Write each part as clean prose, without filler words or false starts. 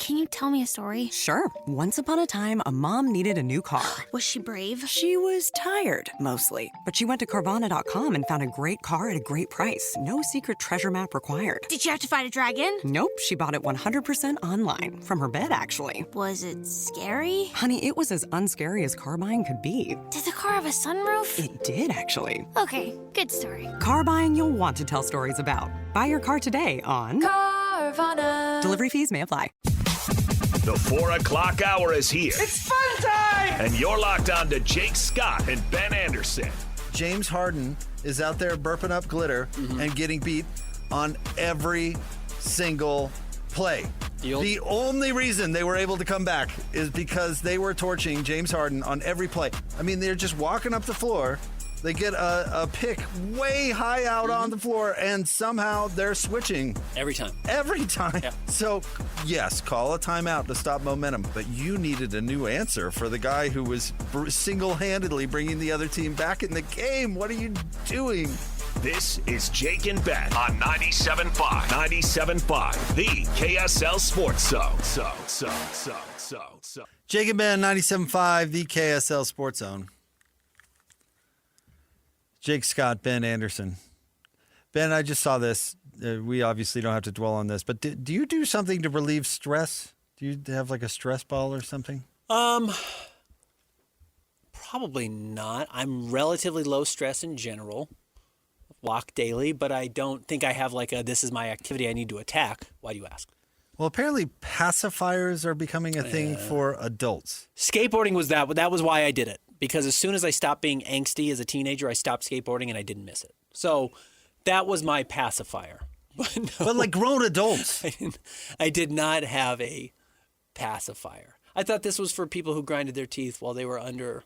Can you tell me a story? Sure. Once upon a time, a mom needed a new car. Was she brave? She was tired, mostly. But she went to Carvana.com and found a great car at a great price. No secret treasure map required. Did she have to fight a dragon? Nope, she bought it 100% online. From her bed, actually. Was it scary? Honey, it was as unscary as car buying could be. Did the car have a sunroof? It did, actually. Okay, good story. Car buying you'll want to tell stories about. Buy your car today on Carvana. Delivery fees may apply. The 4 o'clock hour is here. It's fun time! And you're locked on to Jake Scott and Ben Anderson. James Harden is out there burping up glitter and getting beat on every single play. The only reason they were able to come back is because they were torching James Harden on every play. I mean, they're just walking up the floor. They get a pick way high out on the floor, and somehow they're switching. Every time. Every time. Yeah. So, yes, call a timeout to stop momentum, but you needed a new answer for the guy who was single-handedly bringing the other team back in the game. What are you doing? This is Jake and Ben on 97.5. 97.5, the KSL Sports Zone. Jake and Ben, 97.5, the KSL Sports Zone. Jake Scott, Ben Anderson. Ben, I just saw this. We obviously don't have to dwell on this, but do you do something to relieve stress? Do you have like a stress ball or something? Probably not. I'm relatively low stress in general. Walk daily, but I don't think I have like this is my activity I need to attack. Why do you ask? Well, apparently pacifiers are becoming a thing for adults. Skateboarding was that. That was why I did it. Because as soon as I stopped being angsty as a teenager, I stopped skateboarding and I didn't miss it. So that was my pacifier. But like grown adults. I did not have a pacifier. I thought this was for people who grinded their teeth while they were under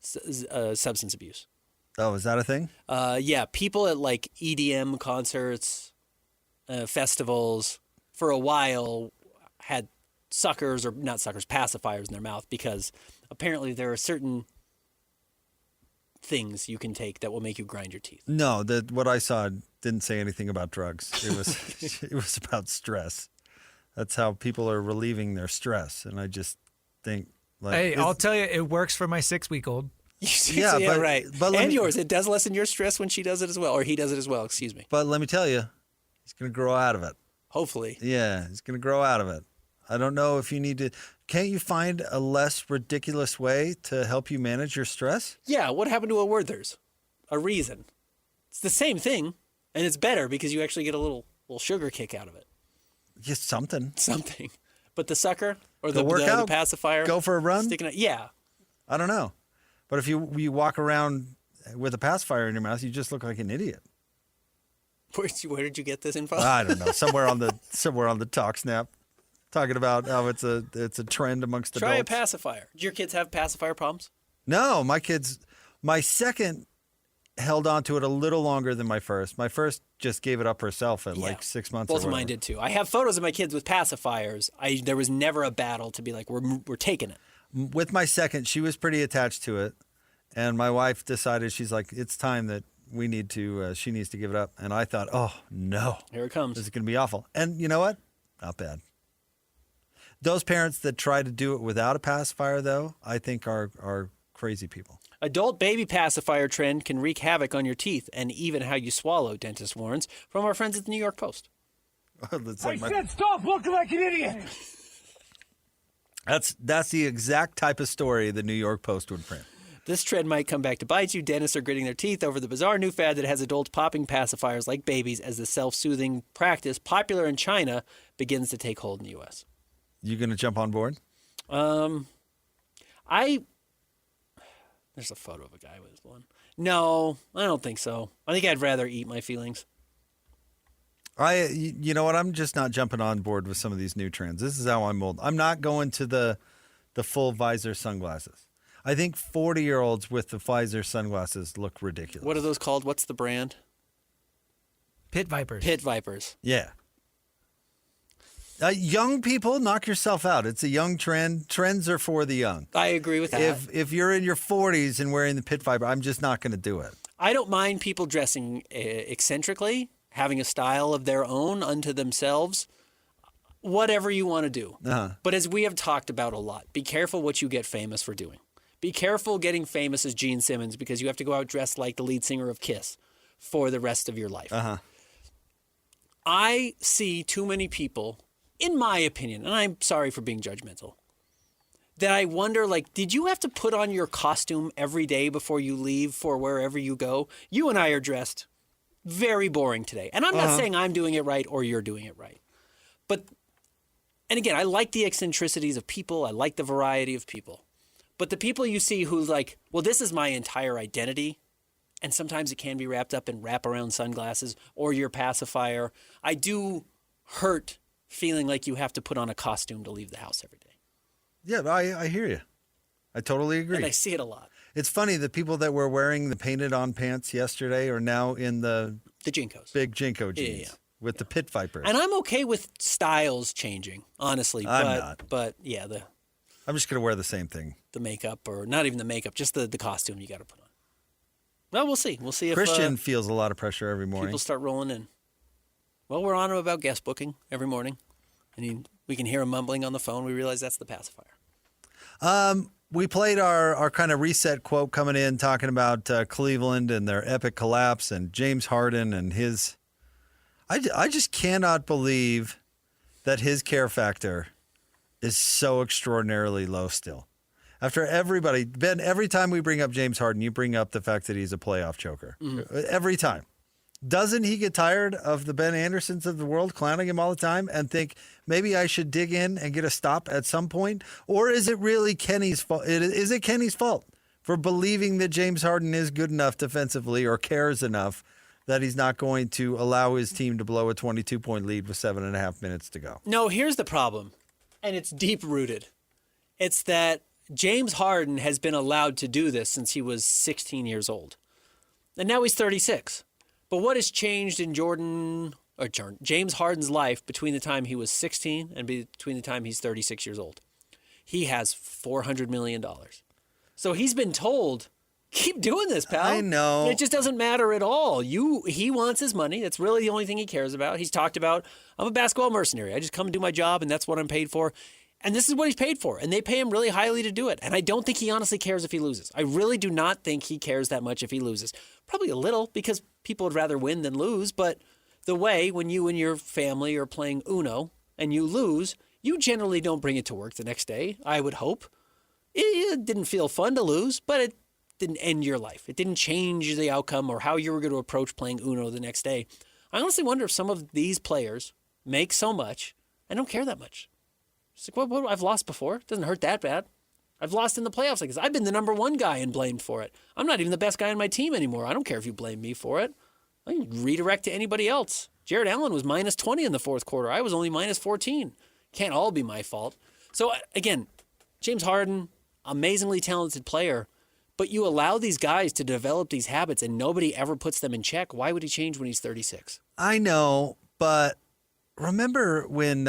substance abuse. Oh, is that a thing? Yeah, people at like EDM concerts, festivals, for a while had suckers, or not suckers, pacifiers in their mouth, because apparently there are certain things you can take that will make you grind your teeth. No, what I saw didn't say anything about drugs. It was it was about stress. That's how people are relieving their stress, and I just think like, hey, I'll tell you, it works for my 6-week-old. Yeah, but, right. But and yours, it does lessen your stress when she does it as well, or he does it as well. Excuse me. But let me tell you, he's going to grow out of it. Hopefully. Yeah, he's going to grow out of it. I don't know if you need to. Can't you find a less ridiculous way to help you manage your stress? Yeah. What happened to a Werther's? A reason. It's the same thing, and it's better because you actually get a little sugar kick out of it. Just something. Something. But the sucker or the workout, the pacifier. Go for a run. Sticking out. Yeah. I don't know. But if you walk around with a pacifier in your mouth, you just look like an idiot. Where did you get this info? I don't know. Somewhere on the talk snap, talking about how it's a trend amongst adults. Try a pacifier. Do your kids have pacifier problems? No, my second held on to it a little longer than my first. My first just gave it up herself at like 6 months. Both of mine did too. I have photos of my kids with pacifiers. There was never a battle to be like, we're taking it. With my second, she was pretty attached to it, and my wife decided, she's like, it's time that we need to. She needs to give it up. And I thought, oh no, here it comes. This is going to be awful. And you know what? Not bad. Those parents that try to do it without a pacifier, though, I think are crazy people. Adult baby pacifier trend can wreak havoc on your teeth and even how you swallow, dentist warns, from our friends at the New York Post. I said stop looking like an idiot. That's the exact type of story the New York Post would print. This trend might come back to bite you. Dentists are gritting their teeth over the bizarre new fad that has adults popping pacifiers like babies as the self-soothing practice popular in China begins to take hold in the U.S. You going to jump on board? There's a photo of a guy with one. No, I don't think so. I think I'd rather eat my feelings. You know what? I'm just not jumping on board with some of these new trends. This is how I'm old. I'm not going to the full visor sunglasses. I think 40-year-olds with the visor sunglasses look ridiculous. What are those called? What's the brand? Pit Vipers. Pit Vipers. Yeah. Young people, knock yourself out. It's a young trend. Trends are for the young. I agree with that. If you're in your 40s and wearing the Pit Viper, I'm just not going to do it. I don't mind people dressing eccentrically, having a style of their own unto themselves. whatever you want to do. Uh-huh. But as we have talked about a lot, be careful what you get famous for doing. Be careful getting famous as Gene Simmons because you have to go out dressed like the lead singer of Kiss for the rest of your life. Uh-huh. I see too many people, in my opinion, and I'm sorry for being judgmental, that I wonder, like, did you have to put on your costume every day before you leave for wherever you go? You and I are dressed very boring today. And I'm not saying I'm doing it right or you're doing it right. But, and again, I like the eccentricities of people. I like the variety of people. But the people you see who like, well, this is my entire identity, and sometimes it can be wrapped up in wraparound sunglasses or your pacifier, I do hurt feeling like you have to put on a costume to leave the house every day. Yeah, I hear you. I totally agree. And I see it a lot. It's funny, the people that were wearing the painted-on pants yesterday are now in the Jinkos. big Jinko jeans with the pit vipers. And I'm okay with styles changing, honestly. I'm but, not. But yeah, I'm just going to wear the same thing. the makeup, or not even the makeup, just the costume you got to put on. Well, we'll see. We'll see if Christian feels a lot of pressure every morning. people start rolling in. Well, we're on him about guest booking every morning. And we can hear him mumbling on the phone. We realize that's the pacifier. We played our kind of reset quote coming in, talking about Cleveland and their epic collapse and James Harden and his... I just cannot believe that his care factor is so extraordinarily low still. After everybody... Ben, every time we bring up James Harden, you bring up the fact that he's a playoff choker. Mm-hmm. Every time. Doesn't he get tired of the Ben Andersons of the world clowning him all the time and think, maybe I should dig in and get a stop at some point? Or is it really Kenny's fault? Is it Kenny's fault for believing that James Harden is good enough defensively or cares enough that he's not going to allow his team to blow a 22-point lead with 7.5 minutes to go? No, here's the problem, and it's deep-rooted. It's that James Harden has been allowed to do this since he was 16 years old. And now he's 36. But what has changed in James Harden's life between the time he was 16 and between the time he's 36 years old? He has $400 million. So he's been told, keep doing this, pal. I know. It just doesn't matter at all. He wants his money. That's really the only thing he cares about. He's talked about, I'm a basketball mercenary. I just come and do my job, and that's what I'm paid for. And this is what he's paid for. And they pay him really highly to do it. And I don't think he honestly cares if he loses. I really do not think he cares that much if he loses. Probably a little, because people would rather win than lose. But the way when you and your family are playing Uno and you lose, you generally don't bring it to work the next day, I would hope. It didn't feel fun to lose, but it didn't end your life. It didn't change the outcome or how you were going to approach playing Uno the next day. I honestly wonder if some of these players make so much and don't care that much. It's like, what, I've lost before. It doesn't hurt that bad. I've lost in the playoffs like this. I've been the number one guy and blamed for it. I'm not even the best guy on my team anymore. I don't care if you blame me for it. I can redirect to anybody else. Jared Allen was minus 20 in the fourth quarter. I was only minus 14. Can't all be my fault. So, again, James Harden, amazingly talented player, but you allow these guys to develop these habits and nobody ever puts them in check. Why would he change when he's 36? I know, but remember when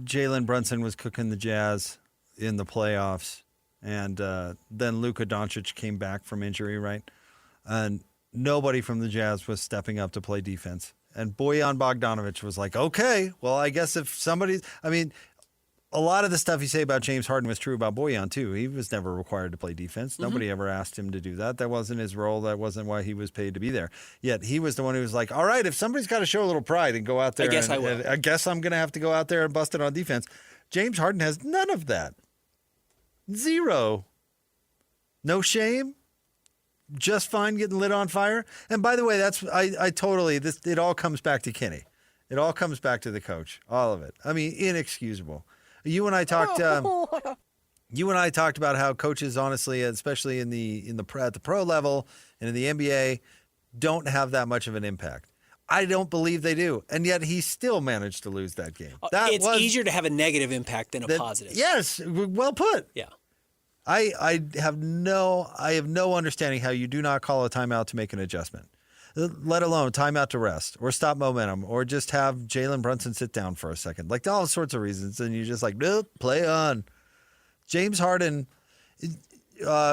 Jalen Brunson was cooking the Jazz in the playoffs, and then Luka Doncic came back from injury, right? And nobody from the Jazz was stepping up to play defense. And Bojan Bogdanovic was like, okay, well, I guess if somebody, I mean, a lot of the stuff you say about James Harden was true about Bojan, too. He was never required to play defense. Mm-hmm. Nobody ever asked him to do that. That wasn't his role. That wasn't why he was paid to be there. Yet he was the one who was like, all right, if somebody's got to show a little pride and go out there, I guess I'm going to have to go out there and bust it on defense. James Harden has none of that. Zero. No shame. Just fine getting lit on fire. And by the way, it all comes back to Kenny. It all comes back to the coach. All of it. I mean, inexcusable. You and I talked about how coaches, honestly, especially at the pro level and in the NBA, don't have that much of an impact. I don't believe they do. And yet he still managed to lose that game. It's easier to have a negative impact than a positive. Yes, well put. Yeah. I have no understanding how you do not call a timeout to make an adjustment, let alone timeout to rest or stop momentum or just have Jalen Brunson sit down for a second. Like all sorts of reasons. And you're just like, nope, play on. James Harden,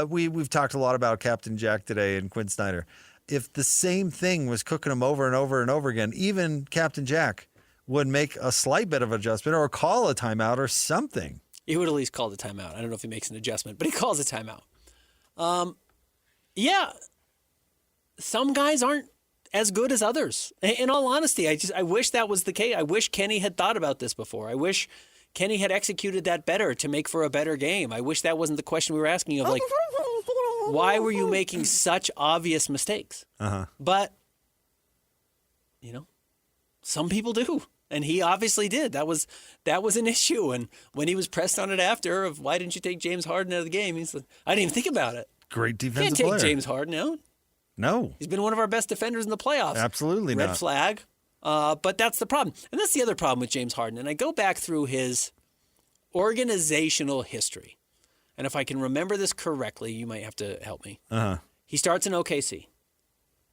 we've talked a lot about Captain Jack today and Quinn Snyder. If the same thing was cooking him over and over and over again, even Captain Jack would make a slight bit of adjustment or call a timeout or something. He would at least call the timeout. I don't know if he makes an adjustment, but he calls a timeout. Yeah, some guys aren't as good as others. In all honesty, I wish that was the case. I wish Kenny had thought about this before. I wish Kenny had executed that better to make for a better game. I wish that wasn't the question we were asking of, like, why were you making such obvious mistakes? But, some people do. And he obviously did. That was an issue. And when he was pressed on it after of why didn't you take James Harden out of the game, he said, I didn't even think about it. Great defensive Can't player. take James Harden out. No. He's been one of our best defenders in the playoffs. Absolutely Red not. flag. But that's the problem. And that's the other problem with James Harden. And I go back through his organizational history. And if I can remember this correctly, you might have to help me. He starts in OKC.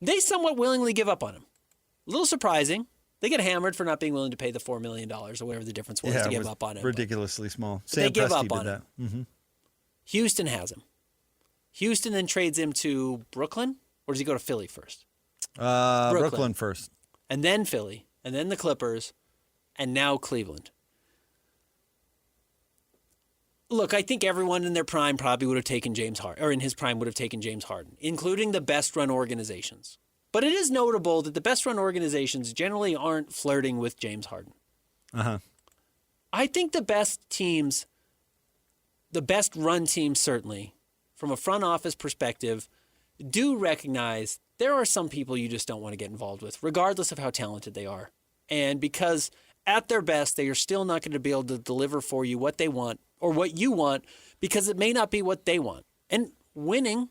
They somewhat willingly give up on him. A little surprising. They get hammered for not being willing to pay the $4 million or whatever the difference was to give up on him. Ridiculously small. They Sam give Presti up did on that. him. Houston has him. Houston then trades him to Brooklyn, or does he go to Philly first? Brooklyn first. And then Philly, and then the Clippers, and now Cleveland. Look, I think everyone in their prime probably would have taken James Harden, or in his prime would have taken James Harden, including the best run organizations. But it is notable that the best run organizations generally aren't flirting with James Harden. I think the best teams, the best run teams certainly, from a front office perspective, do recognize there are some people you just don't want to get involved with, regardless of how talented they are. And because at their best, they are still not going to be able to deliver for you what they want or what you want, because it may not be what they want. And winning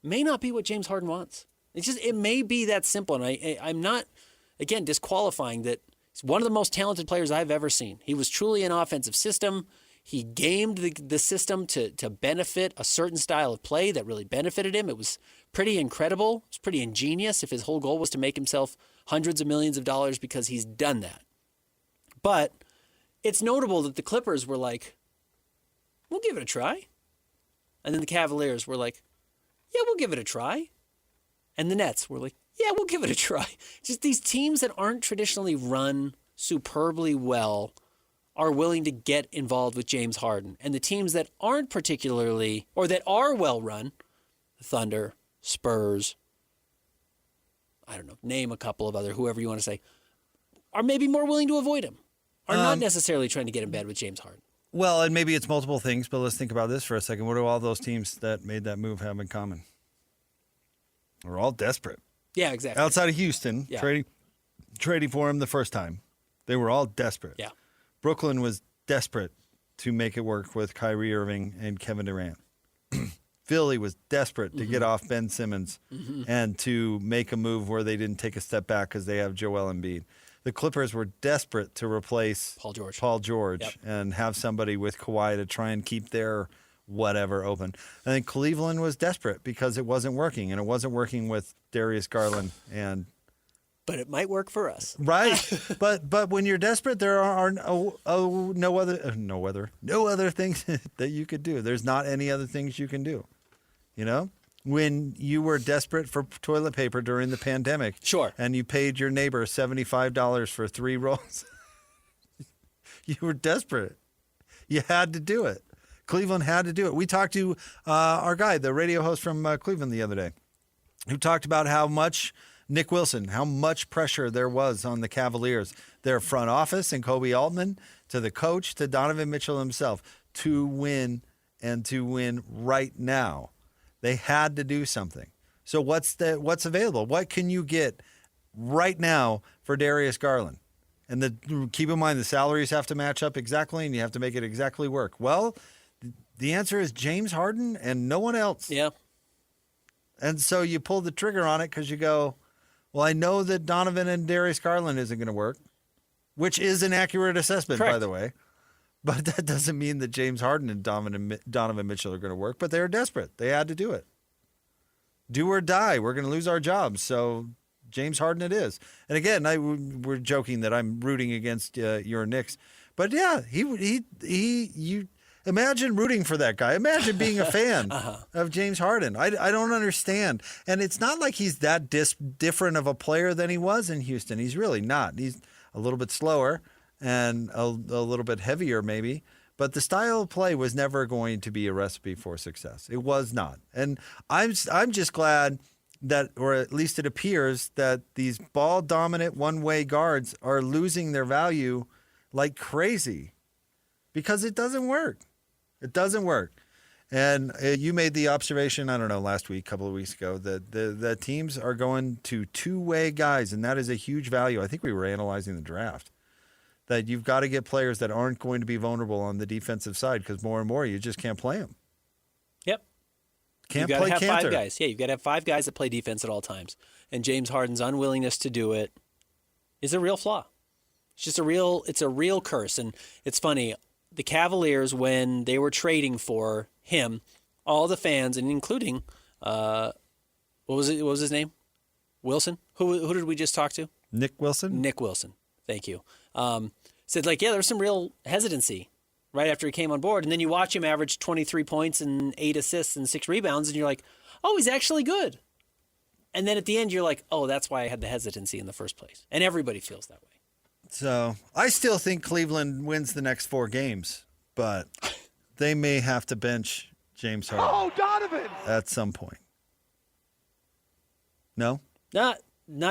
may not be what James Harden wants. It may be that simple. And I'm not, again, disqualifying that he's one of the most talented players I've ever seen. He was truly an offensive system. He gamed the system to benefit a certain style of play that really benefited him. It was pretty incredible. It was pretty ingenious if his whole goal was to make himself hundreds of millions of dollars, because he's done that. But it's notable that the Clippers were like, we'll give it a try. And then the Cavaliers were like, yeah, we'll give it a try. And the Nets were like, yeah, we'll give it a try. Just these teams that aren't traditionally run superbly well are willing to get involved with James Harden. And the teams that aren't particularly, or that are well run, Thunder, Spurs, I don't know, name a couple of other, whoever you want to say, are maybe more willing to avoid him, are not necessarily trying to get in bed with James Harden. Well, and maybe it's multiple things, but let's think about this for a second. What do all those teams that made that move have in common? We're all desperate. Yeah, exactly. Outside of Houston, Yeah. trading for him the first time, they were all desperate. Yeah. Brooklyn was desperate to make it work with Kyrie Irving and Kevin Durant. Philly was desperate to get off Ben Simmons and to make a move where they didn't take a step back because they have Joel Embiid. The Clippers were desperate to replace Paul George and have somebody with Kawhi to try and keep their whatever open. I think Cleveland was desperate because it wasn't working, and it wasn't working with Darius Garland. But it might work for us. Right. but when you're desperate, there are no other things that you could do. There's not any other things you can do. You know? When you were desperate for toilet paper during the pandemic. Sure. And you paid your neighbor $75 for 3 rolls. You were desperate. You had to do it. Cleveland had to do it. We talked to our guy, the radio host from Cleveland the other day, who talked about how much Nick Wilson, how much pressure there was on the Cavaliers, their front office and Kobe Altman, to the coach, to Donovan Mitchell himself, to win and to win right now. They had to do something. So what's available? What can you get right now for Darius Garland? And keep in mind the salaries have to match up exactly, and you have to make it exactly work. Well, the answer is James Harden and no one else. Yeah. And so you pull the trigger on it because you go, well, I know that Donovan and Darius Garland isn't going to work, which is an accurate assessment, Correct. by the way. But that doesn't mean that James Harden and Donovan Mitchell are going to work. But they're desperate. They had to do it. Do or die. We're going to lose our jobs. So James Harden it is. And again, we're joking that I'm rooting against your Knicks. But yeah, you imagine rooting for that guy. Imagine being a fan of James Harden. I don't understand. And it's not like he's that different of a player than he was in Houston. He's really not. a little bit slower and a little bit heavier maybe. But the style of play was never going to be a recipe for success. It was not. And I'm just glad that, or at least it appears that these ball-dominant one-way guards are losing their value like crazy because it doesn't work. It doesn't work. And you made the observation, I don't know, last week, a couple of weeks ago, that the teams are going to two-way guys, and that is a huge value. I think we were analyzing the draft. That you've got to get players that aren't going to be vulnerable on the defensive side because more and more you just can't play them. Yep. Can't you've play got to have Cantor. 5 guys. Yeah, you've got to have 5 guys that play defense at all times. And James Harden's unwillingness to do it is a real flaw. It's a real curse. And it's funny, the Cavaliers, when they were trading for him, all the fans, and including, what was his name? Wilson? Who did we just talk to? Nick Wilson? Nick Wilson. Thank you. Said, like, yeah, there was some real hesitancy right after he came on board. And then you watch him average 23 points and 8 assists and 6 rebounds, and you're like, oh, he's actually good. And then at the end, you're like, oh, that's why I had the hesitancy in the first place. And everybody feels that way. So I still think Cleveland wins the next 4 games, but they may have to bench James Harden. Oh, Donovan! At some point. No? Not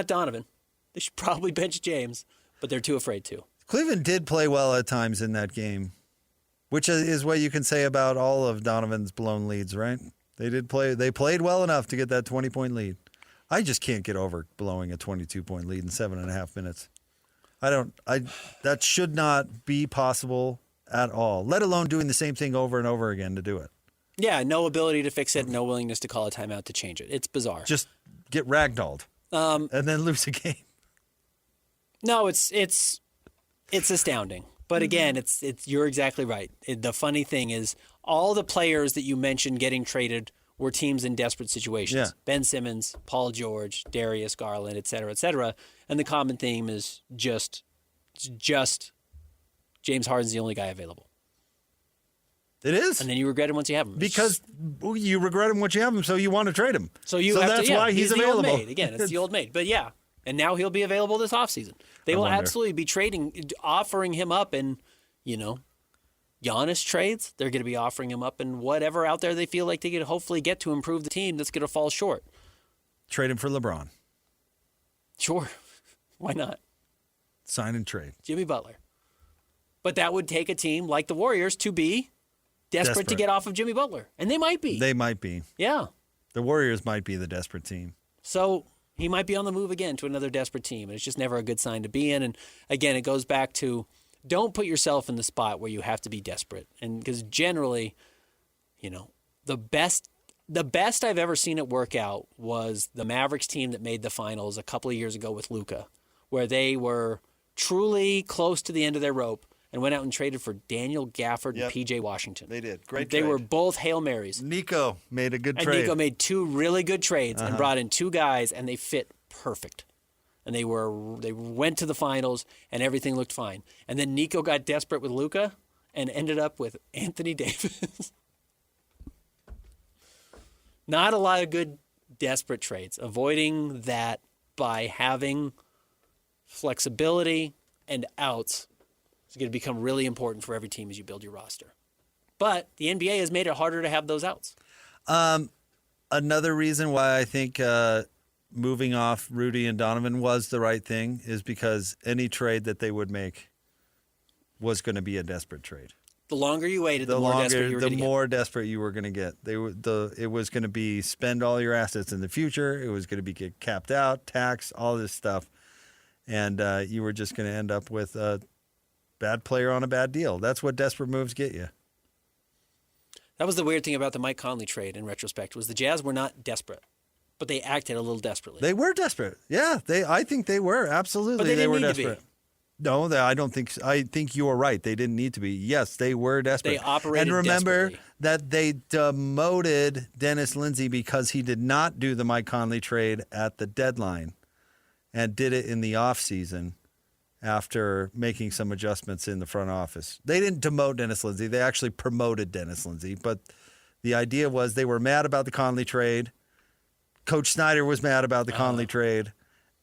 Donovan. They should probably bench James, but they're too afraid to. Cleveland did play well at times in that game, which is what you can say about all of Donovan's blown leads, right? They played well enough to get that 20-point lead. I just can't get over blowing a 22-point lead in 7.5 minutes. That should not be possible at all, let alone doing the same thing over and over again to do it. Yeah, no ability to fix it, no willingness to call a timeout to change it. It's bizarre. Just get ragdolled and then lose a game. No, it's astounding. But again, it's you're exactly right. The funny thing is all the players that you mentioned getting traded were teams in desperate situations. Yeah. Ben Simmons, Paul George, Darius Garland, et cetera, et cetera. And the common theme is just James Harden's the only guy available. It is. And then you regret him once you have him. Because you regret him once you have him, so you want to trade him. So that's why he's available. The old maid. Again, it's the old maid. But yeah, and now he'll be available this offseason. They will absolutely be offering him up in, Giannis trades. They're going to be offering him up in whatever out there they feel like they could hopefully get to improve the team that's going to fall short. Trade him for LeBron. Sure. Why not? Sign and trade. Jimmy Butler. But that would take a team like the Warriors to be desperate to get off of Jimmy Butler. And they might be. They might be. Yeah. The Warriors might be the desperate team. So he might be on the move again to another desperate team. And it's just never a good sign to be in. And again, it goes back to don't put yourself in the spot where you have to be desperate. And because generally, the best I've ever seen it work out was the Mavericks team that made the finals a couple of years ago with Luka, where they were truly close to the end of their rope and went out and traded for Daniel Gafford and P.J. Washington. They did. Great They trade. were both Hail Marys. Nico made a good And trade. Nico made 2 really good trades and brought in 2 guys, and they fit perfect. And they went to the finals, and everything looked fine. And then Nico got desperate with Luka and ended up with Anthony Davis. Not a lot of good desperate trades. Avoiding that by having flexibility and outs is going to become really important for every team as you build your roster. But the NBA has made it harder to have those outs. Another reason why I think moving off Rudy and Donovan was the right thing is because any trade that they would make was going to be a desperate trade. The longer you waited, the more desperate you were going to get. The more desperate you were going to get. It was going to be spend all your assets in the future. It was going to be get capped out, tax, all this stuff. And you were just going to end up with a bad player on a bad deal. That's what desperate moves get you. That was the weird thing about the Mike Conley trade in retrospect was the Jazz were not desperate, but they acted a little desperately. They were desperate. Yeah, I think they were. Absolutely. But they didn't were need desperate. to be. No, I don't think. I think you are right. They didn't need to be. Yes, they were desperate. They operated and remember desperately. that they demoted Dennis Lindsey because he did not do the Mike Conley trade at the deadline, and did it in the offseason after making some adjustments in the front office. They didn't demote Dennis Lindsey. They actually promoted Dennis Lindsey. But the idea was they were mad about the Conley trade. Coach Snyder was mad about the Conley trade.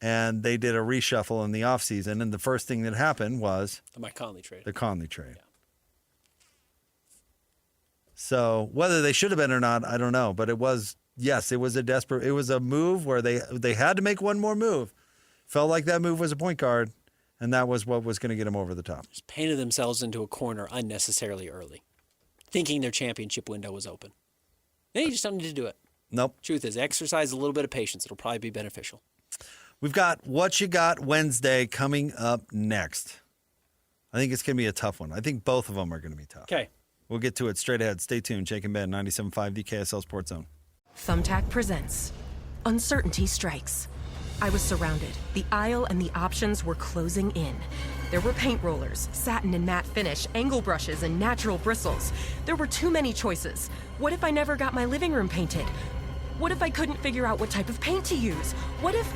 and they did a reshuffle in the offseason, and the first thing that happened was The Mike Conley trade. the Conley trade. Yeah. So whether they should have been or not, I don't know. But it was a move where they had to make one more move. Felt like that move was a point guard, and that was what was going to get them over the top. Just painted themselves into a corner unnecessarily early, thinking their championship window was open. They just don't need to do it. Nope. Truth is, exercise a little bit of patience. It'll probably be beneficial. We've got What You Got Wednesday coming up next. I think it's going to be a tough one. I think both of them are going to be tough. Okay. We'll get to it straight ahead. Stay tuned. Jake and Ben, 97.5, the KSL Sports Zone. Thumbtack presents Uncertainty Strikes. I was surrounded. The aisle and the options were closing in. There were paint rollers, satin and matte finish, angle brushes, and natural bristles. There were too many choices. What if I never got my living room painted? What if I couldn't figure out what type of paint to use? What if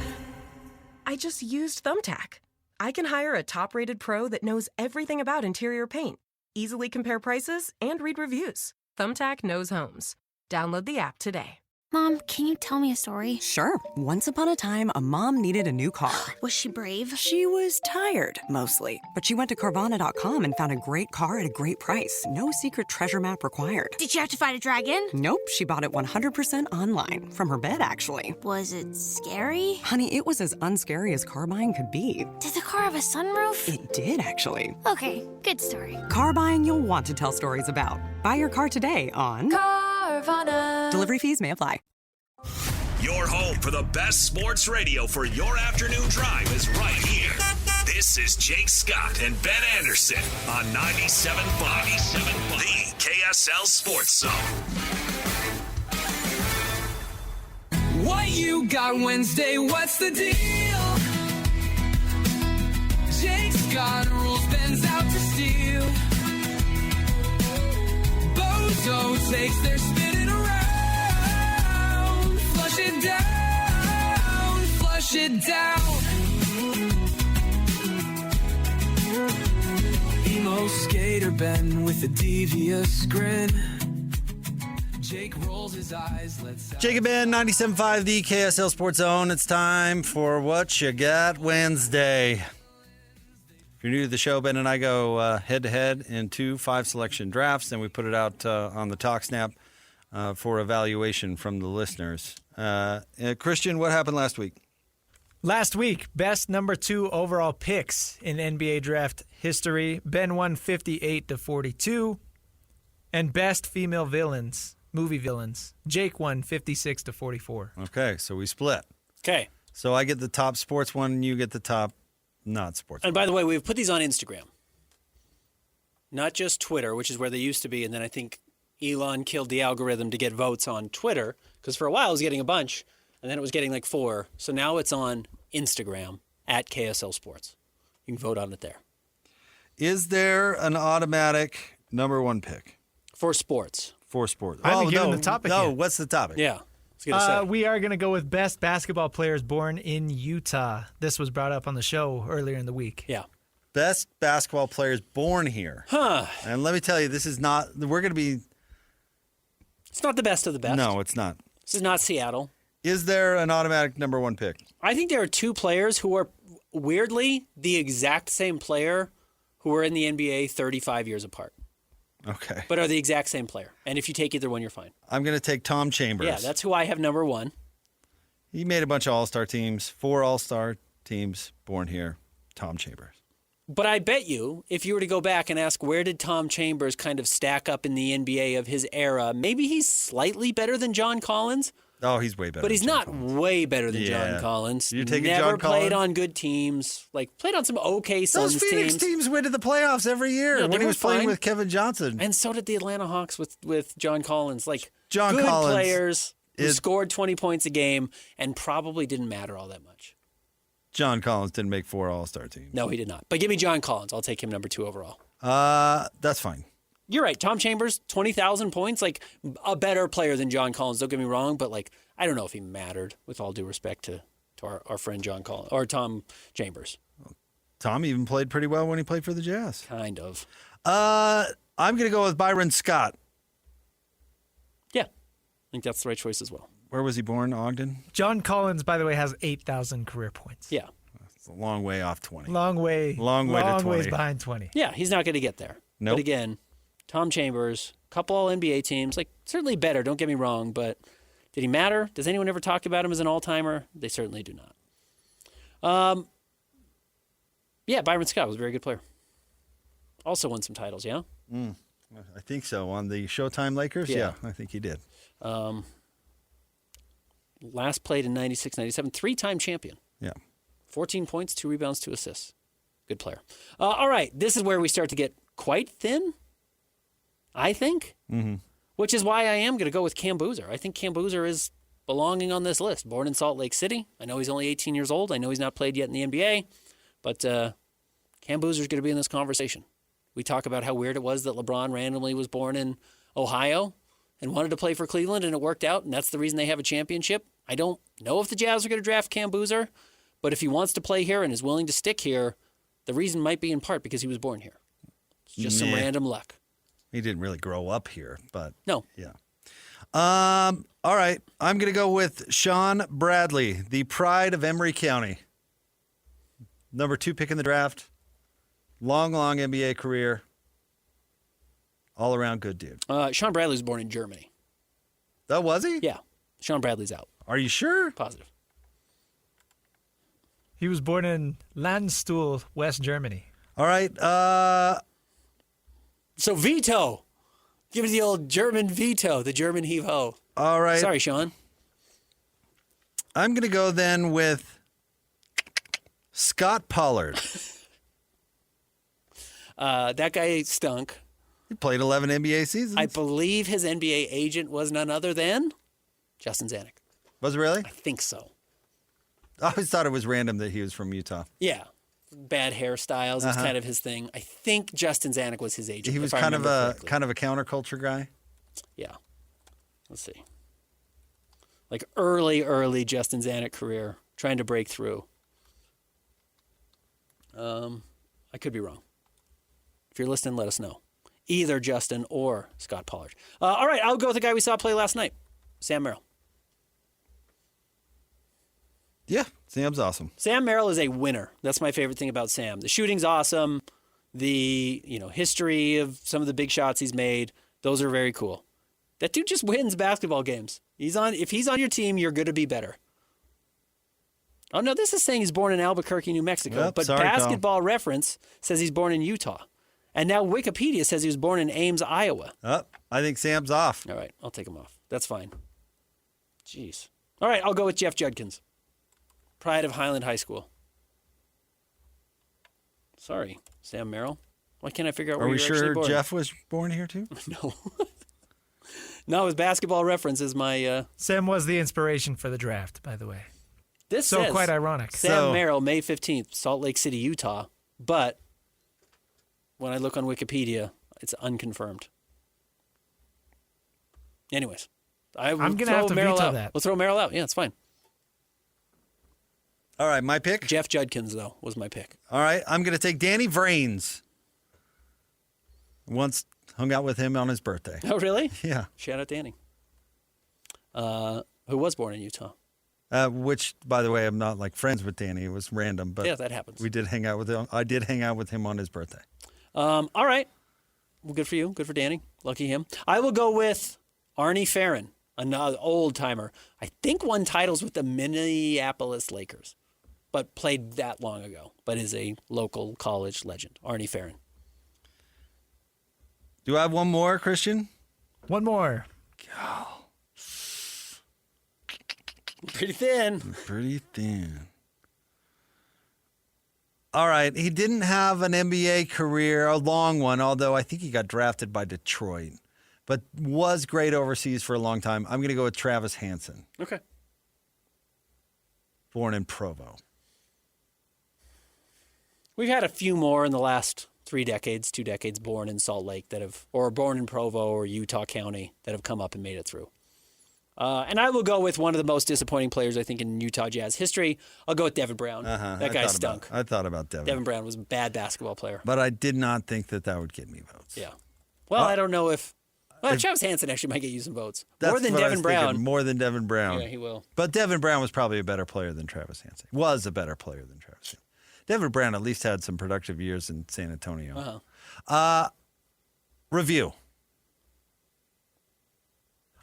I just used Thumbtack? I can hire a top-rated pro that knows everything about interior paint, easily compare prices, and read reviews. Thumbtack knows homes. Download the app today. Mom, can you tell me a story? Sure. Once upon a time, a mom needed a new car. Was she brave? She was tired, mostly. But she went to Carvana.com and found a great car at a great price. No secret treasure map required. Did you have to fight a dragon? Nope, she bought it 100% online. From her bed, actually. Was it scary? Honey, it was as unscary as car buying could be. Did the car have a sunroof? It did, actually. Okay, good story. Car buying you'll want to tell stories about. Buy your car today on Carvana. Delivery fees may apply. Your home for the best sports radio for your afternoon drive is right here. This is Jake Scott and Ben Anderson on 97.5, the KSL Sports Zone. What you got Wednesday? What's the deal? Jake's got rules, Ben's out to steal. Bozo takes their spinning around. Flush it down, flush it down. Emo skater Ben with a devious grin. Jake rolls his eyes. Jake and Ben, 97.5, the KSL Sports Zone. It's time for What You Got Wednesday. If you're new to the show, Ben and I go head-to-head in 2 5-selection drafts, and we put it out on the TalkSnap for evaluation from the listeners. Christian, what happened last week? Last week, best number 2 overall picks in NBA draft history. Ben won 58-42. And best female villains, movie villains. Jake won 56-44. Okay, so we split. Okay. So I get the top sports one, and you get the top not sports And one. by the way, we've put these on Instagram. Not just Twitter, which is where they used to be. And then I think Elon killed the algorithm to get votes on Twitter. Because for a while it was getting a bunch. And then it was getting like 4. So now it's on Instagram at KSL Sports. You can vote on it there. Is there an automatic number 1 pick For sports. for sports? I haven't given the topic No, yet. what's the topic? Yeah. I was gonna say. We are going to go with best basketball players born in Utah. This was brought up on the show earlier in the week. Yeah. Best basketball players born here. Huh. And let me tell you, this is not, we're going to be, It's not the best of the best. no, it's not. This is not Seattle. Is there an automatic number 1 pick? I think there are 2 players who are weirdly the exact same player who are in the NBA 35 years apart, Okay. but are the exact same player. And if you take either one, you're fine. I'm going to take Tom Chambers. Yeah, that's who I have number 1. He made a bunch of all-star teams, 4 all-star teams born here. Tom Chambers. But I bet you, if you were to go back and ask where did Tom Chambers kind of stack up in the NBA of his era, maybe he's slightly better than John Collins, Oh, he's way better. but he's than John not Collins. way better than Yeah. John Collins. You're taking Never John played Collins? on good teams. Like, played on some okay Suns Those Phoenix teams went to the playoffs every year Yeah, they when he were was playing fine. with Kevin Johnson. And so did the Atlanta Hawks with John Collins. Like, John good Collins players who is- scored 20 points a game and probably didn't matter all that much. John Collins didn't make 4 all-star teams. No, he did not. But give me John Collins. I'll take him number 2 overall. That's fine. You're right. Tom Chambers, 20,000 points, like a better player than John Collins. Don't get me wrong, but like I don't know if he mattered, with all due respect to our friend John Collins or Tom Chambers. Tom even played pretty well when he played for the Jazz. Kind of. I'm going to go with Byron Scott. Yeah. I think that's the right choice as well. Where was he born? Ogden? John Collins, by the way, has 8,000 career points. Yeah. It's a long way off 20. Long way to 20. ways behind 20. Yeah, he's not going to get there. Nope. But again, Tom Chambers, couple all NBA teams, like certainly better, don't get me wrong, but did he matter? Does anyone ever talk about him as an all-timer? They certainly do not. Yeah, Byron Scott was a very good player. Also won some titles, yeah? I think so. On the Showtime Lakers? Yeah. I think he did. Last played in 96, 97, three-time champion. Yeah. 14 points, 2 rebounds, 2 assists. Good player. All right, this is where we start to get quite thin, I think, which is why I am going to go with Cam Boozer. I think Cam Boozer is belonging on this list. Born in Salt Lake City. I know he's only 18 years old. I know he's not played yet in the NBA, but Cam Boozer is going to be in this conversation. We talk about how weird it was that LeBron randomly was born in Ohio and wanted to play for Cleveland, and it worked out, and that's the reason they have a championship. I don't know if the Jazz are going to draft Cam Boozer, but if he wants to play here and is willing to stick here, the reason might be in part because he was born here. It's just some random luck. He didn't really grow up here, but No. yeah. All right. I'm going to go with Sean Bradley, the pride of Emory County. Number 2 pick in the draft. Long NBA career. All around good dude. Sean Bradley was born in Germany. Oh, was he? Yeah. Sean Bradley's out. Are you sure? Positive. He was born in Landstuhl, West Germany. All right. So veto. Give me the old German veto, the German heave-ho. All right. Sorry, Sean. I'm going to go then with Scott Pollard. That guy stunk. He played 11 NBA seasons. I believe his NBA agent was none other than Justin Zanuck. Was it really? I think so. I always thought it was random that he was from Utah. Yeah. Bad hairstyles is kind of his thing. I think Justin Zanuck was his agent. He was if I kind of remember a correctly. counterculture guy. Yeah. Let's see. Like early Justin Zanuck career, trying to break through. I could be wrong. If you're listening, let us know. Either Justin or Scott Pollard. All right, I'll go with the guy we saw play last night, Sam Merrill. Yeah, Sam's awesome. Sam Merrill is a winner. That's my favorite thing about Sam. The shooting's awesome. The history of some of the big shots he's made, those are very cool. That dude just wins basketball games. If he's on your team, you're going to be better. Oh no, this is saying he's born in Albuquerque, New Mexico, Yep, but sorry, Basketball Reference says he's born in Utah. And now Wikipedia says he was born in Ames, Iowa. I think Sam's off. All right, I'll take him off. That's fine. Jeez. All right, I'll go with Jeff Judkins. Pride of Highland High School. Sorry, Sam Merrill. Why can't I figure out where Are we you're actually sure born? Jeff was born here too? No. No, his Basketball Reference is my... Sam was the inspiration for the draft, by the way. This So says quite ironic. Sam Merrill, May 15th, Salt Lake City, Utah. But when I look on Wikipedia, it's unconfirmed. Anyways, I'm going to have to veto out. that. We'll throw Merrill out. Yeah, it's fine. All right, my pick? Jeff Judkins, though, was my pick. All right, I'm going to take Danny Vrains. Once hung out with him on his birthday. Oh, really? Yeah. Shout out Danny. Who was born in Utah. Which, by the way, I'm not like friends with Danny. It was random, but Yeah, that happens. we did hang out with him. I did hang out with him on his birthday. All right. Well, good for you. Good for Danny. Lucky him. I will go with Arnie Farron, another old timer. I think won titles with the Minneapolis Lakers, but played that long ago, but is a local college legend. Arnie Farron. Do I have one more, Christian? One more. Pretty thin. Pretty thin. All right. He didn't have an NBA career, a long one, although I think he got drafted by Detroit, but was great overseas for a long time. I'm going to go with Travis Hansen, Okay. born in Provo. We've had a few more in the last 2 decades born in Salt Lake or born in Provo or Utah County that have come up and made it through. And I will go with one of the most disappointing players, I think, in Utah Jazz history. I'll go with Devin Brown. That guy stunk. I thought about Devin. Devin Brown was a bad basketball player. But I did not think that would get me votes. Yeah. Well, I don't know if Well, Travis Hansen actually might get you some votes. That's More than what I was Devin Brown. thinking, more than Devin Brown. Yeah, he will. But Devin Brown was probably a better player than Travis Hansen. Was a better player than Travis Hansen. Devin Brown at least had some productive years in San Antonio. Review.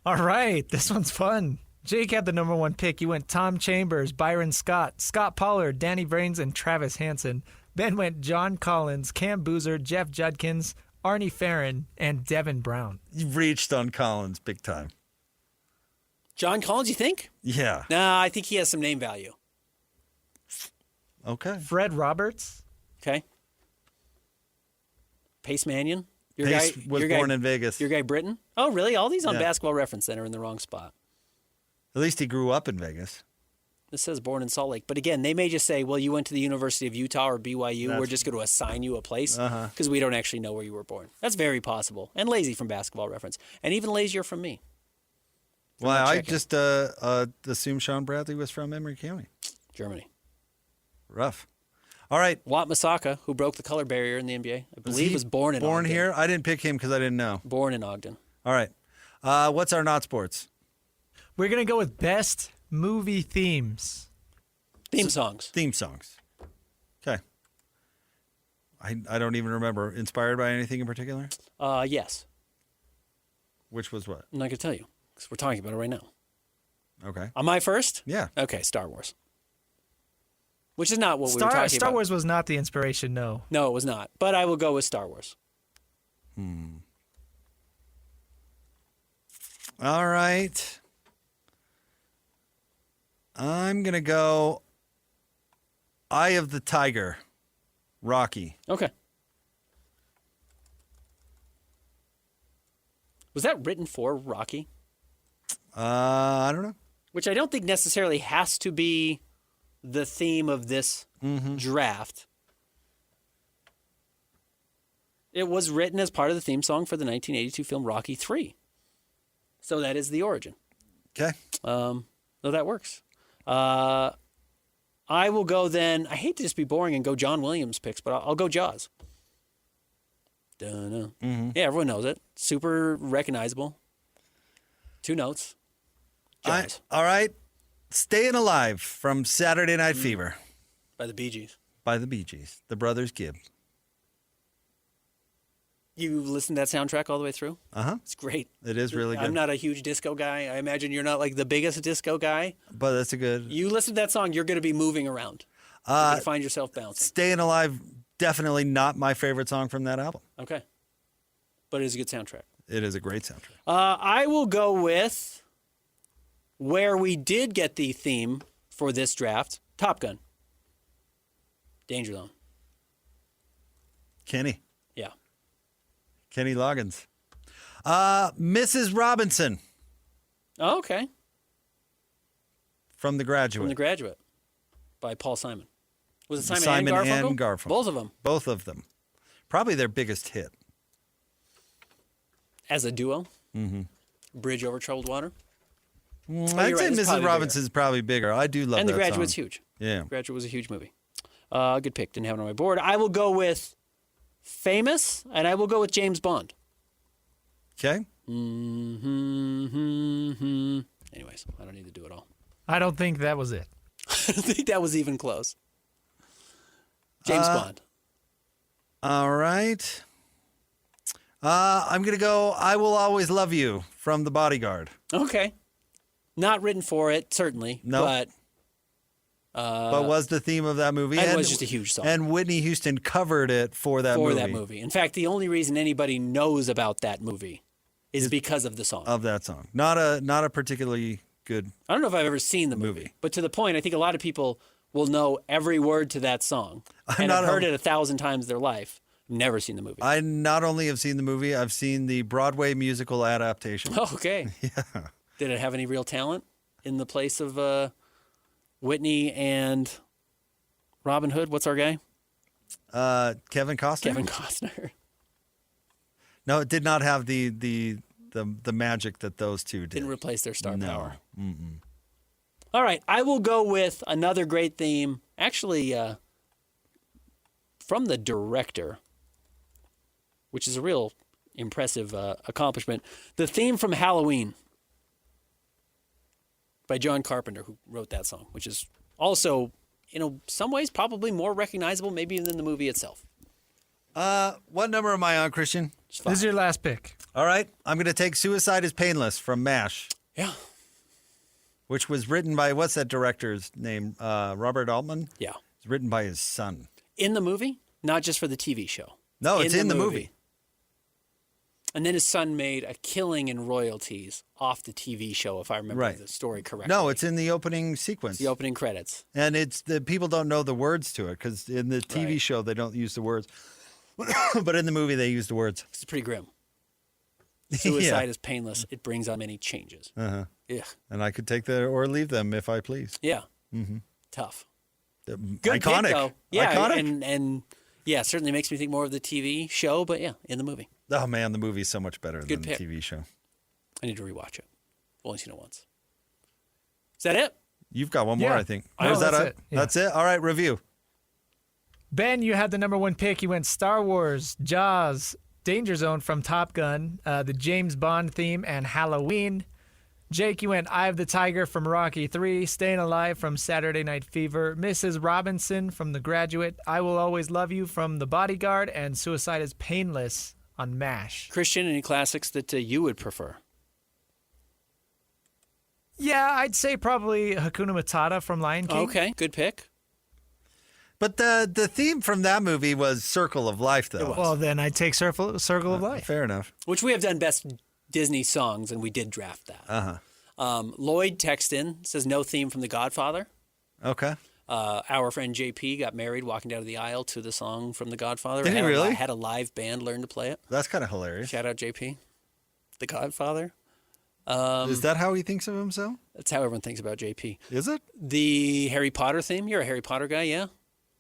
All right, this one's fun. Jake had the number 1 pick. You went Tom Chambers, Byron Scott, Scott Pollard, Danny Brains, and Travis Hansen. Ben went John Collins, Cam Boozer, Jeff Judkins, Arnie Farron, and Devin Brown. You've reached on Collins big time. John Collins, you think? Yeah. Nah, I think he has some name value. Okay. Fred Roberts. Okay. Pace Mannion. Pace was born in Vegas. Your guy Britton? Oh, really? All these on Yeah. Basketball Reference Center are in the wrong spot. At least he grew up in Vegas. This says born in Salt Lake. But again, they may just say, well, you went to the University of Utah or BYU. We're just going to assign you a place because we don't actually know where you were born. That's very possible. And lazy from Basketball Reference. And even lazier from me. Well, not I checking. just assumed Sean Bradley was from Emory County. Germany. Rough. All right. Wat Masaka, who broke the color barrier in the NBA, I believe was born in Born Ogden. here? I didn't pick him because I didn't know. Born in Ogden. All right. What's our not sports? We're going to go with best movie themes. Theme songs. Theme songs. Okay. I don't even remember. Inspired by anything in particular? Yes. Which was what? I'm not going to tell you because we're talking about it right now. Okay. Am I first? Yeah. Okay, Star Wars. Which is not what we were talking about. Star Wars was not the inspiration, no. No, it was not. But I will go with Star Wars. All right. I'm going to go Eye of the Tiger, Rocky. Okay. Was that written for Rocky? I don't know. Which I don't think necessarily has to be the theme of this draft. It was written as part of the theme song for the 1982 film Rocky III. So that is the origin. Okay. So that works. I will go then. I hate to just be boring and go John Williams picks, but I'll go Jaws. Dunno. Yeah, everyone knows it. Super recognizable. 2 notes. Jaws. All right. Staying Alive from Saturday Night Fever By the Bee Gees. by the Bee Gees, the Brothers Gibb. You listened to that soundtrack all the way through? Uh-huh. It's great. It is really good. I'm not a huge disco guy. I imagine you're not like the biggest disco guy. But that's a good... You listen to that song, you're going to be moving around. You're going to find yourself bouncing. Staying Alive, definitely not my favorite song from that album. Okay. But it is a good soundtrack. It is a great soundtrack. I will go with where we did get the theme for this draft, Top Gun. Danger Zone. Kenny. Yeah. Kenny Loggins. Mrs. Robinson Oh, okay. from The Graduate. From The Graduate by Paul Simon. Was it Simon, Simon and Garfunkel? and Garfunkel. Both of them. Both of them. Probably their biggest hit. As a duo. Mm-hmm. Bridge Over Troubled Water. I'd you're say right, it's Mrs. probably Robinson's probably bigger. I do love And that The Graduate's song. huge. Yeah. Graduate was a huge movie. Good pick. Didn't have it on my board. I will go with Famous, and I will go with James Bond. Okay. Anyways, I don't need to do it all. I don't think that was it. I don't think that was even close. James Bond. All right. I'm going to go I Will Always Love You from The Bodyguard. Okay. Not written for it, certainly. Nope. But was the theme of that movie. And was just a huge song. And Whitney Houston covered it for that movie. In fact, the only reason anybody knows about that movie is because of the song. Of that song. Not a particularly good I don't know if I've ever seen the movie. But to the point, I think a lot of people will know every word to that song. And have heard it 1,000 times in their life. Never seen the movie. I not only have seen the movie, I've seen the Broadway musical adaptation. Oh, okay. Yeah. Did it have any real talent in the place of Whitney and Robin Hood? What's our guy? Kevin Costner. Kevin Costner. No, it did not have the magic that those two did. Didn't replace their star power. Mm-mm. All right, I will go with another great theme. Actually, from the director, which is a real impressive accomplishment. The theme from Halloween by John Carpenter, who wrote that song, which is also, some ways probably more recognizable maybe than the movie itself. What number am I on, Christian? This is your last pick. All right. I'm going to take Suicide is Painless from MASH. Yeah. Which was written by, what's that director's name? Robert Altman? Yeah. It's written by his son. In the movie? Not just for the TV show. No, it's in the movie. And then his son made a killing in royalties off the TV show, if I remember the story correctly. No, it's in the opening sequence. It's the opening credits. And it's the people don't know the words to it because in the TV show they don't use the words. But in the movie they use the words. It's pretty grim. Suicide is painless. It brings on many changes. Uh-huh. Yeah. And I could take or leave them if I please. Yeah. Mm-hmm. Tough. Good Iconic. pick, though. Yeah, iconic. And yeah, certainly makes me think more of the TV show, but yeah, in the movie. Oh, man, the movie's so much better than pick. the TV show. I need to rewatch it. Only seen it once. Is that it? You've got one more, I think. No, Is that that's it? it. Yeah. That's it? All right, review. Ben, you had the number one pick. You went Star Wars, Jaws, Danger Zone from Top Gun, the James Bond theme, and Halloween. Jake, you went Eye of the Tiger from Rocky 3, Staying Alive from Saturday Night Fever, Mrs. Robinson from The Graduate, I Will Always Love You from The Bodyguard, and Suicide is Painless on MASH. Christian, any classics that you would prefer? Yeah, I'd say probably Hakuna Matata from Lion King. Okay, good pick. But the theme from that movie was Circle of Life, though. Well, then I'd take Circle of Life. Fair enough. Which we have done best Disney songs, and we did draft that. Uh-huh. Lloyd texted in, says no theme from The Godfather. Okay. Our friend JP got married walking down the aisle to the song from The Godfather. Did he really? Had a live band learn to play it. That's kind of hilarious. Shout out JP. The Godfather. Is that how he thinks of himself? That's how everyone thinks about JP. Is it? The Harry Potter theme. You're a Harry Potter guy, yeah?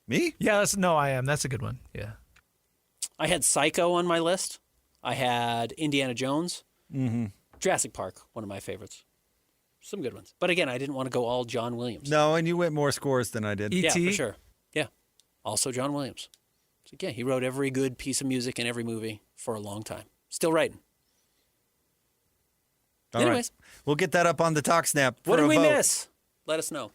Me? Yeah, I am. That's a good one. Yeah. I had Psycho on my list. I had Indiana Jones. Mm-hmm. Jurassic Park, one of my favorites. Some good ones. But again, I didn't want to go all John Williams. No, and you went more scores than I did. Yeah, for sure. Yeah. Also John Williams. So yeah, he wrote every good piece of music in every movie for a long time. Still writing. All Anyways. right. We'll get that up on the Talk Snap. What for did a we vote. miss? Let us know.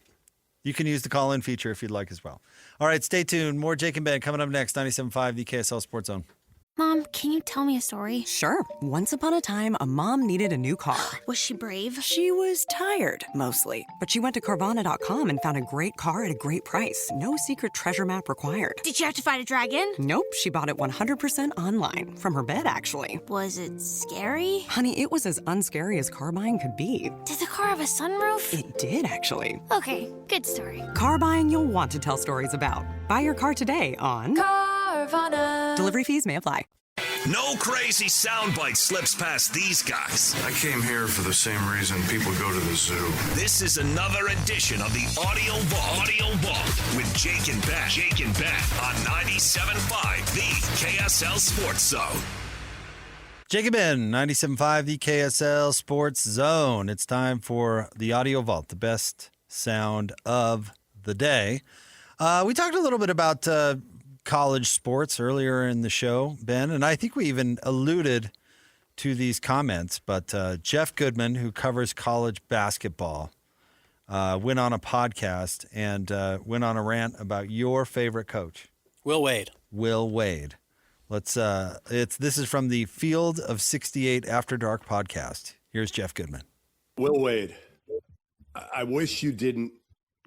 You can use the call-in feature if you'd like as well. All right, stay tuned. More Jake and Ben coming up next, 97.5, the KSL Sports Zone. Mom, can you tell me a story? Sure. Once upon a time, a mom needed a new car. Was she brave? She was tired, mostly. But she went to Carvana.com and found a great car at a great price. No secret treasure map required. Did you have to fight a dragon? Nope, she bought it 100% online. From her bed, actually. Was it scary? Honey, it was as unscary as car buying could be. Did the car have a sunroof? It did, actually. Okay, good story. Car buying you'll want to tell stories about. Buy your car today on Carvana. Delivery fees may apply. No crazy soundbite slips past these guys. I came here for the same reason people go to the zoo. This is another edition of the Audio Vault with Jake and Ben. On 97.5, the KSL Sports Zone. Jake and Ben, 97.5, the KSL Sports Zone. It's time for the Audio Vault, the best sound of the day. We talked a little bit about college sports earlier in the show, Ben, and I think we even alluded to these comments, but Jeff Goodman, who covers college basketball, went on a podcast and went on a rant about your favorite coach, Will Wade. Will Wade. This is from the Field of 68 After Dark podcast. Here's Jeff Goodman. Will Wade, I wish you didn't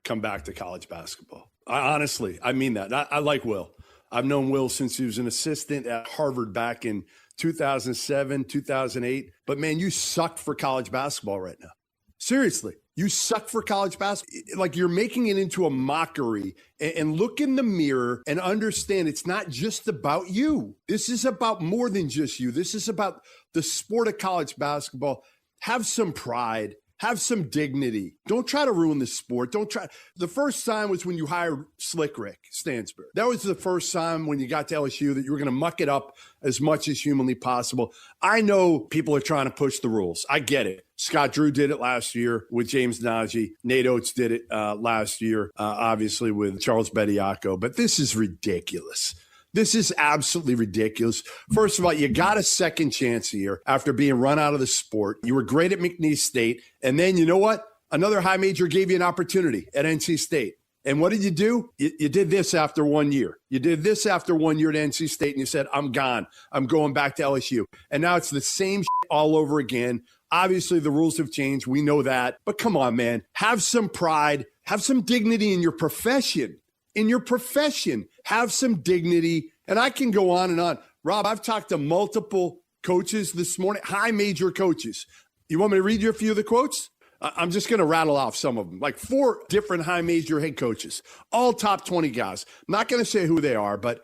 come back to college basketball. Honestly, I mean that. I like Will. I've known Will since he was an assistant at Harvard back in 2007, 2008. But, man, you suck for college basketball right now. Seriously, you suck for college basketball. Like, you're making it into a mockery. And look in the mirror and understand it's not just about you. This is about more than just you. This is about the sport of college basketball. Have some pride. Have some dignity. Don't try to ruin the sport. Don't try. The first time was when you hired Slick Rick Stansbury. That was the first time when you got to LSU that you were going to muck it up as much as humanly possible. I know people are trying to push the rules. I get it. Scott Drew did it last year with James Najee. Nate Oates did it last year, obviously, with Charles Bediako. But this is ridiculous. This is absolutely ridiculous. First of all, you got a second chance here after being run out of the sport. You were great at McNeese State. And then you know what? Another high major gave you an opportunity at NC State. And what did you do? You did this after 1 year. You did this after 1 year at NC State, and you said, I'm gone. I'm going back to LSU. And now it's the same shit all over again. Obviously, the rules have changed. We know that. But come on, man. Have some pride. Have some dignity in your profession. In your profession, have some dignity. And I can go on and on. Rob, I've talked to multiple coaches this morning, high major coaches. You want me to read you a few of the quotes? I'm just going to rattle off some of them, like 4 different high major head coaches, all top 20 guys. I'm not going to say who they are, but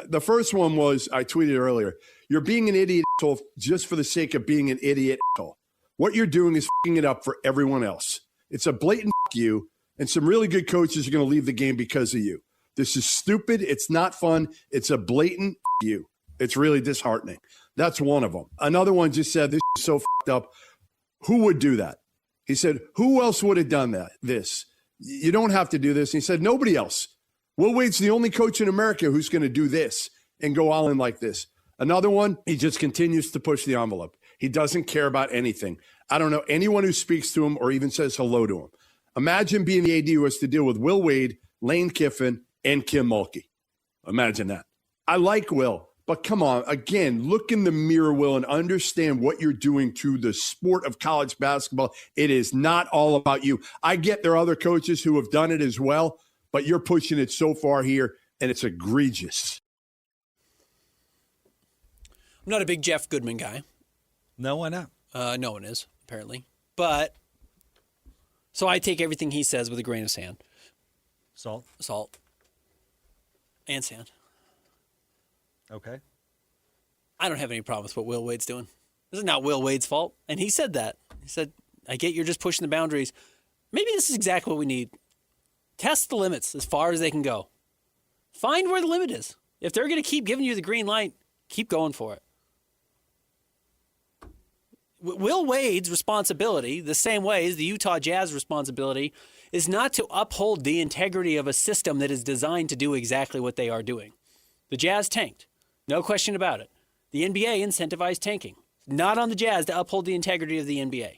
the first one was, I tweeted earlier, you're being an idiot asshole just for the sake of being an idiot asshole. What you're doing is f***ing it up for everyone else. It's a blatant f*** you, and some really good coaches are going to leave the game because of you. This is stupid. It's not fun. It's a blatant f*** you. It's really disheartening. That's one of them. Another one just said, this is so f***ed up. Who would do that? He said, who else would have done this? You don't have to do this. And he said, nobody else. Will Wade's the only coach in America who's going to do this and go all in like this. Another one, he just continues to push the envelope. He doesn't care about anything. I don't know anyone who speaks to him or even says hello to him. Imagine being the AD who has to deal with Will Wade, Lane Kiffin, and Kim Mulkey. Imagine that. I like Will. But come on, again, look in the mirror, Will, and understand what you're doing to the sport of college basketball. It is not all about you. I get there are other coaches who have done it as well, but you're pushing it so far here, and it's egregious. I'm not a big Jeff Goodman guy. No, why not? No one is, apparently. But, so I take everything he says with a grain of sand. Salt. And sand. Okay. I don't have any problem with what Will Wade's doing. This is not Will Wade's fault. And he said that. He said, I get you're just pushing the boundaries. Maybe this is exactly what we need. Test the limits as far as they can go. Find where the limit is. If they're going to keep giving you the green light, keep going for it. Will Wade's responsibility, the same way as the Utah Jazz responsibility, is not to uphold the integrity of a system that is designed to do exactly what they are doing. The Jazz tanked. No question about it. The NBA incentivized tanking. Not on the Jazz to uphold the integrity of the NBA.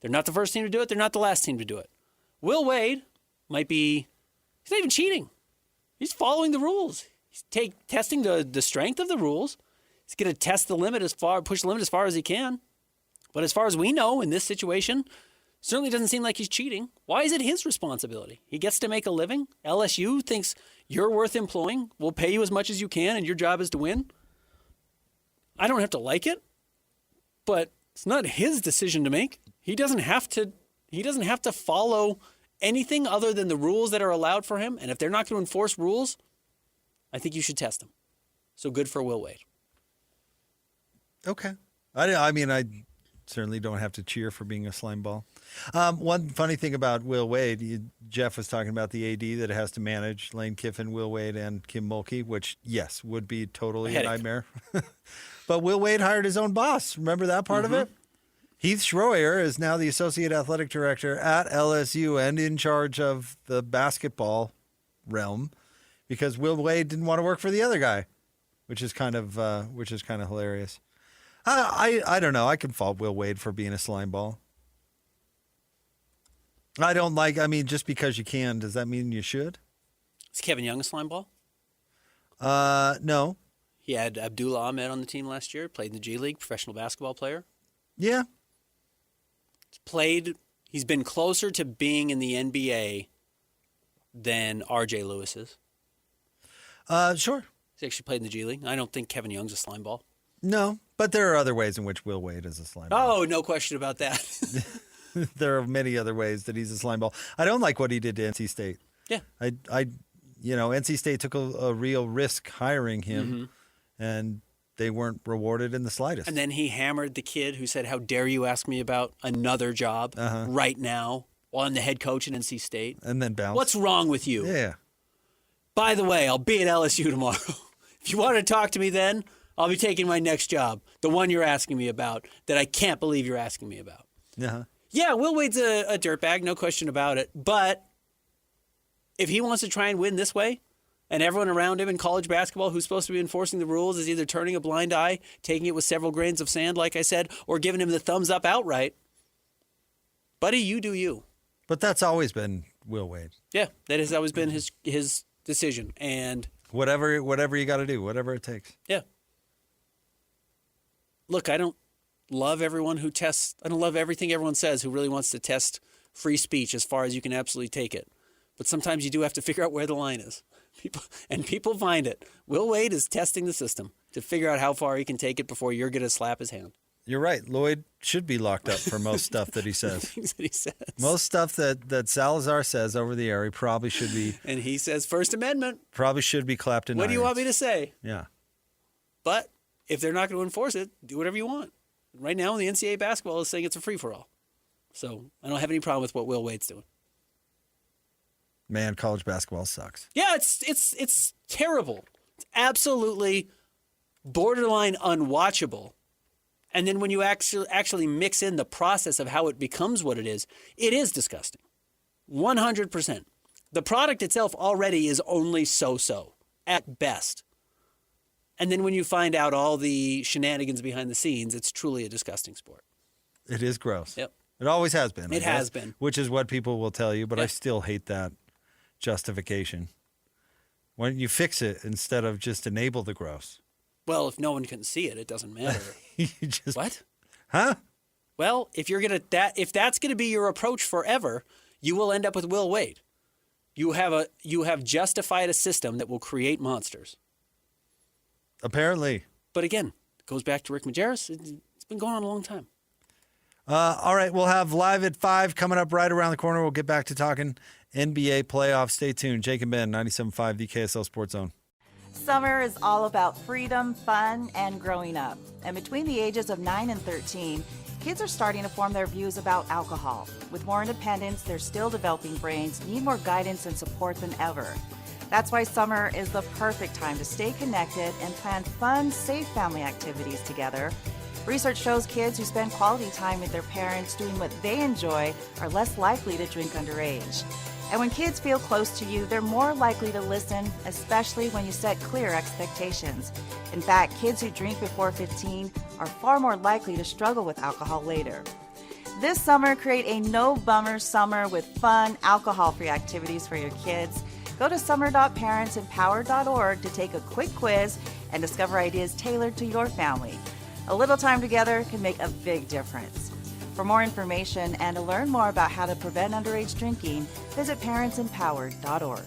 They're not the first team to do it. They're not the last team to do it. Will Wade might be, he's not even cheating. He's following the rules. He's testing the strength of the rules. He's going to test the limit push the limit as far as he can. But as far as we know in this situation, certainly doesn't seem like he's cheating. Why is it his responsibility? He gets to make a living. LSU thinks you're worth employing. We'll pay you as much as you can, and your job is to win. I don't have to like it, but it's not his decision to make. He doesn't have to follow anything other than the rules that are allowed for him. And if they're not going to enforce rules, I think you should test them. So good for Will Wade. Okay. I mean, I certainly don't have to cheer for being a slime ball. One funny thing about Will Wade, Jeff was talking about the AD that has to manage Lane Kiffin, Will Wade, and Kim Mulkey, which, yes, would be totally a nightmare. But Will Wade hired his own boss. Remember that part of it? Heath Schroyer is now the associate athletic director at LSU and in charge of the basketball realm because Will Wade didn't want to work for the other guy, which is kind of hilarious. I don't know. I can fault Will Wade for being a slime ball. Just because you can, does that mean you should? Is Kevin Young a slime ball? No. He had Abdullah Ahmed on the team last year, played in the G League, professional basketball player. Yeah. He's been closer to being in the NBA than RJ Lewis is. Sure. He's actually played in the G League. I don't think Kevin Young's a slime ball. No, but there are other ways in which Will Wade is a slime ball. Oh, no question about that. There are many other ways that he's a slime ball. I don't like what he did to NC State. Yeah. NC State took a real risk hiring him, and they weren't rewarded in the slightest. And then he hammered the kid who said, how dare you ask me about another job right now while I'm the head coach at NC State? And then bounced. What's wrong with you? Yeah. By the way, I'll be at LSU tomorrow. If you want to talk to me then, I'll be taking my next job, the one you're asking me about, that I can't believe you're asking me about. Uh-huh. Yeah, Will Wade's a dirtbag, no question about it. But if he wants to try and win this way And everyone around him in college basketball who's supposed to be enforcing the rules is either turning a blind eye, taking it with several grains of sand, like I said, or giving him the thumbs up outright. Buddy, you do you. But that's always been Will Wade. Yeah, that has always been his decision. And whatever you got to do, whatever it takes. Yeah. Look, I don't love everyone who tests. I don't love everything everyone says who really wants to test free speech as far as you can absolutely take it. But sometimes you do have to figure out where the line is. People find it. Will Wade is testing the system to figure out how far he can take it before you're going to slap his hand. You're right. Lloyd should be locked up for most stuff that he says. Things that he says. Most stuff that Salazar says over the air, he probably should be. And he says First Amendment. Probably should be clapped in. What do you want me to say? Yeah. But if they're not going to enforce it, do whatever you want. Right now, the NCAA basketball is saying it's a free-for-all. So I don't have any problem with what Will Wade's doing. Man, college basketball sucks. Yeah, it's terrible. It's absolutely borderline unwatchable. And then when you actually mix in the process of how it becomes what it is disgusting. 100%. The product itself already is only so-so, at best. And then when you find out all the shenanigans behind the scenes, it's truly a disgusting sport. It is gross. Yep. It always has been. It has been. Which is what people will tell you, but Yeah. I still hate that justification. Why don't you fix it instead of just enable the gross? Well, if no one can see it, it doesn't matter. You just, What? Huh? Well, if if that's gonna be your approach forever, you will end up with Will Wade. You have justified a system that will create monsters. Apparently. But again, it goes back to Rick Majerus. It's been going on a long time. All right, we'll have Live at 5 coming up right around the corner. We'll get back to talking NBA playoffs. Stay tuned. Jake and Ben, 97.5, the KSL Sports Zone. Summer is all about freedom, fun, and growing up. And between the ages of 9 and 13, kids are starting to form their views about alcohol. With more independence, their still developing brains need more guidance and support than ever. That's why summer is the perfect time to stay connected and plan fun, safe family activities together. Research shows kids who spend quality time with their parents doing what they enjoy are less likely to drink underage. And when kids feel close to you, they're more likely to listen, especially when you set clear expectations. In fact, kids who drink before 15 are far more likely to struggle with alcohol later. This summer, create a no-bummer summer with fun, alcohol-free activities for your kids. Go to summer.parentsempowered.org to take a quick quiz and discover ideas tailored to your family. A little time together can make a big difference. For more information and to learn more about how to prevent underage drinking, visit parentsempowered.org.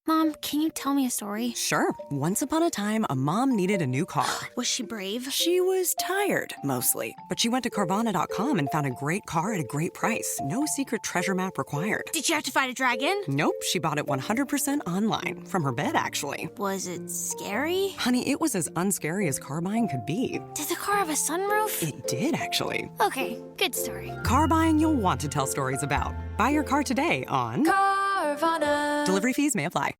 Mom, can you tell me a story? Sure. Once upon a time, a mom needed a new car. Was she brave? She was tired, mostly. But she went to Carvana.com and found a great car at a great price. No secret treasure map required. Did you have to fight a dragon? Nope, she bought it 100% online. From her bed, actually. Was it scary? Honey, it was as unscary as car buying could be. Did the car have a sunroof? It did, actually. Okay, good story. Car buying you'll want to tell stories about. Buy your car today on Carvana. Delivery fees may apply.